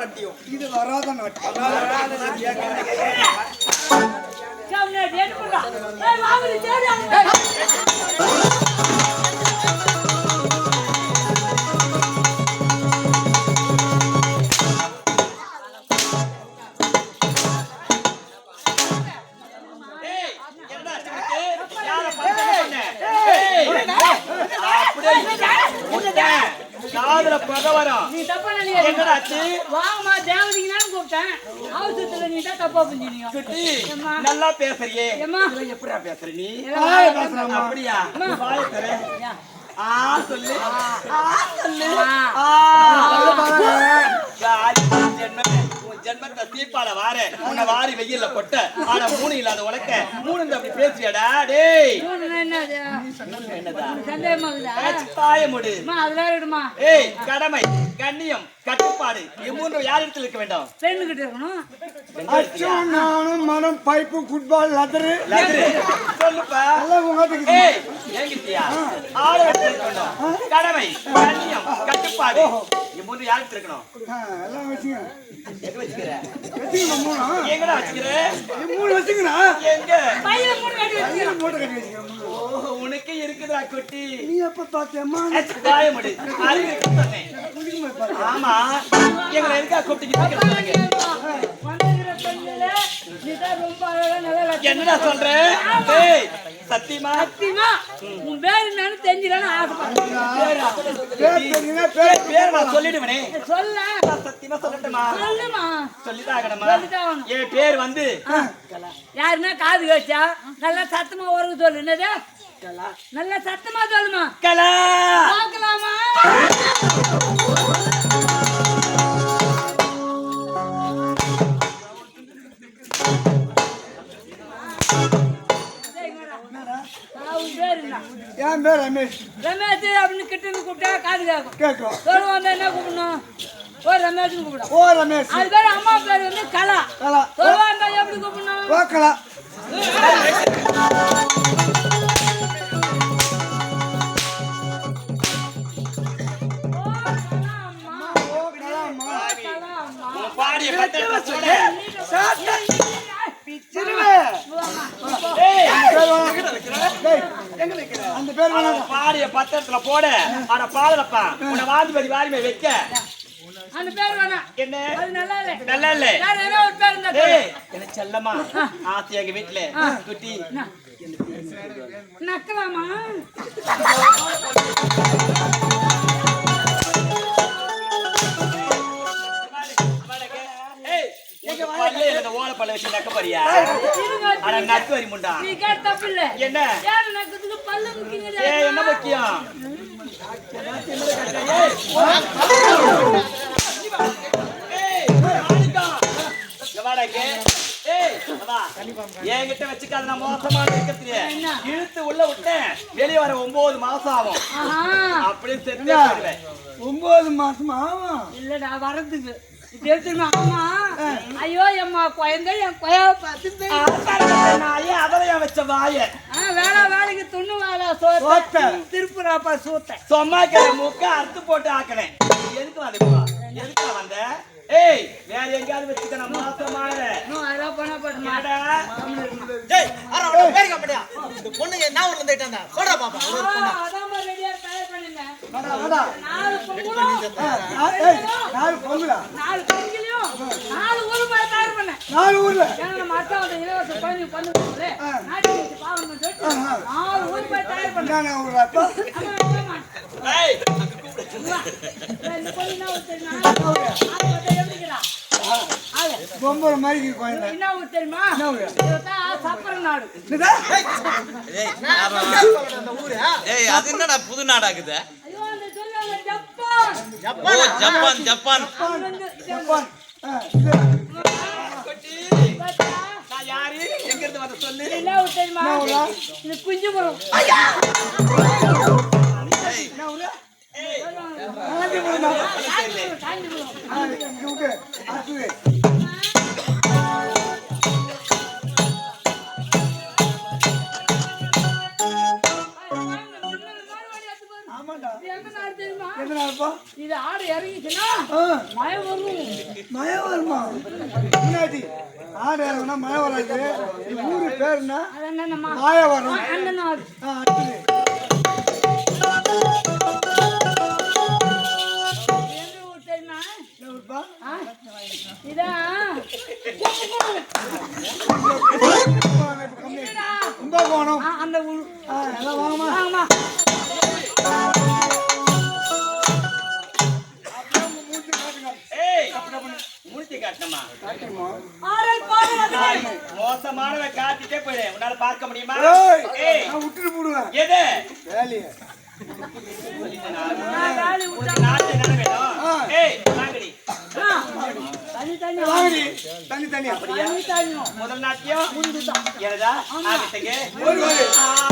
நாட்டியம். இது வராத நாட்டியம். வராத நாட்டியம். காதுல பகவரம் நீ தப்பா நினைக்காத. என்னடாச்சு? வாமா தேவதிக்கு நான் கூப்பிட்டேன். அவசரத்துல நீ தான் தப்பா புரிஞ்சினியோ. குட்டி நல்லா பேசுறியே. ஏம்மா எப்படிடா பேசுற நீ? அப்படியா? அம்மா. வாயை தரே. ஆ சொல்லு. ஆ சொல்லு. ஆ. காரி ஜென்மமே. உன் ஜென்மத்தை தீப்பால வாரே. உன்னை வாரி வெயில்ல கொட்ட. ஆனா மூணு இல்லாத உலக்க. மூணு அப்படி பேசுறியாடா? டேய். என்னது? என்னடா? சந்தேகமாகுதா? தாய முடி. அம்மா அதெல்லாம் விடுமா. ஏய் கடமை கண்ணியம் கட்டுப்பாடு இம்மூன்று யார் இடத்துல இருக்க வேண்டும்? ஃப்ரெண்டு கிட்ட இருக்கணும். அச்சும் நானும் மனம் பைப்பு ஃபுட்பால் லதரு சொல்லுப்பா. எல்லாம் உங்ககிட்ட ஏய் ஏங்கிட்டியா? ஆளு இடத்துல இருக்க வேண்டும். கடமை கண்ணியம் கட்டுப்பாடு இம்மூன்று யார் இடத்துல இருக்கணும்? எல்லாம் வச்சுங்க. எங்க வச்சுக்கிற? வச்சுங்க மூணு. எங்கடா வச்சுக்கிற? மூணு வச்சுங்கண்ணா. எங்க? பையில மூணு கட்டி வச்சிருக்கேன். மூட்டை கட்டி வச்சுக்கிறேன். ஓ உனக்கு இருக்குதா குட்டி? நீ எப்ப பாத்தியம்மா? தாய முடி. அறிவு சொன்னேன். ஆமா எங்களை இருக்கா கூப்பிட்டு வந்துகிற பெண்கள நீ தான் ரொம்ப அழகா நல்லா லட்சணமா என்னடா சொல்ற? ஏய் சத்தியமா சத்தியமா உன் பேர் என்னன்னு தெரிஞ்சிடன்னு ஆசைப்படுறேன். பேர் நான் சொல்லிடுவேனே. சொல்ல சத்தியமா சொல்லட்டுமா? சொல்லுமா. சொல்லிதாகணுமா? சொல்லிதான். என் பேர் வந்து யாருன்னா காது வச்சா நல்லா சத்தமா ஒரு சொல்லு. என்னது? நல்லா சத்தமா சொல்லுமா. கலா. பார்க்கலாமா? என் பேர் ரமேஷ். ரமேஷ் அப்படின்னு கிட்ட கூப்பிட்டா காது கேட்கும். கேட்கும். சொல்லுவாங்க என்ன கூப்பிடணும்? ஓ ரமேஷ்னு கூப்பிடும். ஓ ரமேஷ். அது பேர் அம்மா பேர் வந்து கலா. கலா. சொல்லுவாங்க எப்படி கூப்பிடணும்? ஓ கலா. பாடிய பட்டத்தை சொல்லு. அந்த பேர் பாடிய பத்திரத்துல போட ஆனா பாதலப்பா உன்னை வாதிபதி வாரிமை வைக்க அந்த பேர் வேணாம். என்ன அது நல்லா இல்ல. நல்லா இல்ல. வேற ஏதோ ஒரு பேர் இருந்தா ஏய் எனக்கு செல்லமா ஆத்தி எங்க வீட்டுல குட்டி நக்கலாமா? ஓலப்பள்ள வச்சு நக்க போறியா? ஆனா நக்கு வரி முண்டா. நீ கேட்ட தப்பு இல்ல. என்ன? யாரு நக்கத்துக்கு பல்லு முக்கியங்க? ஏய் என்ன முக்கியம்? என்கிட்ட வச்சுக்காத நான் மோசமான இருக்கிறது. இழுத்து உள்ள விட்டேன் வெளியே வர 9 மாசம் ஆகும். அப்படியே செத்து 9 மாசமா ஆகும். இல்லடா வரதுக்கு தெரியுமா? அம்மா ஐயோ அம்மா குழந்தை என் குழாவை பார்த்து அதெல்லாம் வச்ச வாய வேலை வேலைக்கு துண்ணு வேலை சோத்த திருப்புறாப்பா சூத்த சொம்மாக்கிற மூக்க அறுத்து போட்டு ஆக்கினேன். எதுக்கு வந்துப்பா? எதுக்கு வந்த? ஏய் வேற எங்கயாவது வச்சுக்க நான் மாசமான அதெல்லாம் பண்ண போட்டுமாடா. இந்த பொண்ணுங்க என்ன ஊர்ல இருந்துட்டாங்க சொல்றா பாப்பா. அதான் ரெடியா தயார் பண்ணுங்க. நாலு பொங்கலா 4 பொங்கலையும் 4 ஊரு போய் தயார் பண்ண. 4 ஊர்ல ஏன்னா மத்தவங்க இலவச பண்ணி பண்ணுவாங்களே நாட்டி பாவம் சொல்லிட்டு 4 ஊரு போய் தயார் பண்ண. நான் ஒரு அப்பா ஏய் இந்த பொண்ணு என்ன தெரியுமா? எப்படிக்கிறா பொம்பளை மாதிரி குழந்தை. என்ன ஊர் தெரியுமா? சப்பர நாடு. ஏய் அது என்னடா புது நாடாக்குது? ஐயோ அந்த சொல்லுவாங்க ஜப்பான். ஓ ஜப்பான் ஜப்பான். ஜப்பான். நான் யாரு எங்க இருந்து வந்த சொல்லு. என்ன ஊர் தெரியுமா? இது குஞ்சுபுரம். சொல்லுப்பா. இது ஆடு இறங்கிச்சுன்னா ஆ, மழை வரும். மழை வருமா? முன்னாடி ஆடு இறங்குனா மழை வராது. இந்த ஊரு பேர் என்ன? அது என்னம்மா? மாயவரம். அந்த நாடு. அடுத்தது. எந்த ஊர் தெரியுமா? என்ன ஊருப்பா? ஆ? இதான் இதுடா. கும்பகோணம். ஆ, அந்த ஊர். எல்லாம் வாங்கம்மா. ஆமா. அப்படியே உங்க மூஞ்சி காட்டுங்க. ஏய் மூஞ்சி காட்டணுமா? காட்டுமா? ஆடை பாடுறது. மோசமானவன் காட்டிட்டே போயிடு. உன்னால பார்க்க முடியுமா? ஏய், ஏய் நான் விட்டுட்டு போடுவேன் எது வேலையை. நான் வேலை விட்டா. நாட்டு என்ன வேணும்? ஆ. ஏய் வாங்கடி. ஆ, தனி தனி வாங்கடி. தண்ணி தண்ணி. தனி தனி முதல் நாட்டியம் எனதா ஆகட்டுங்க. ஒரு வாரி.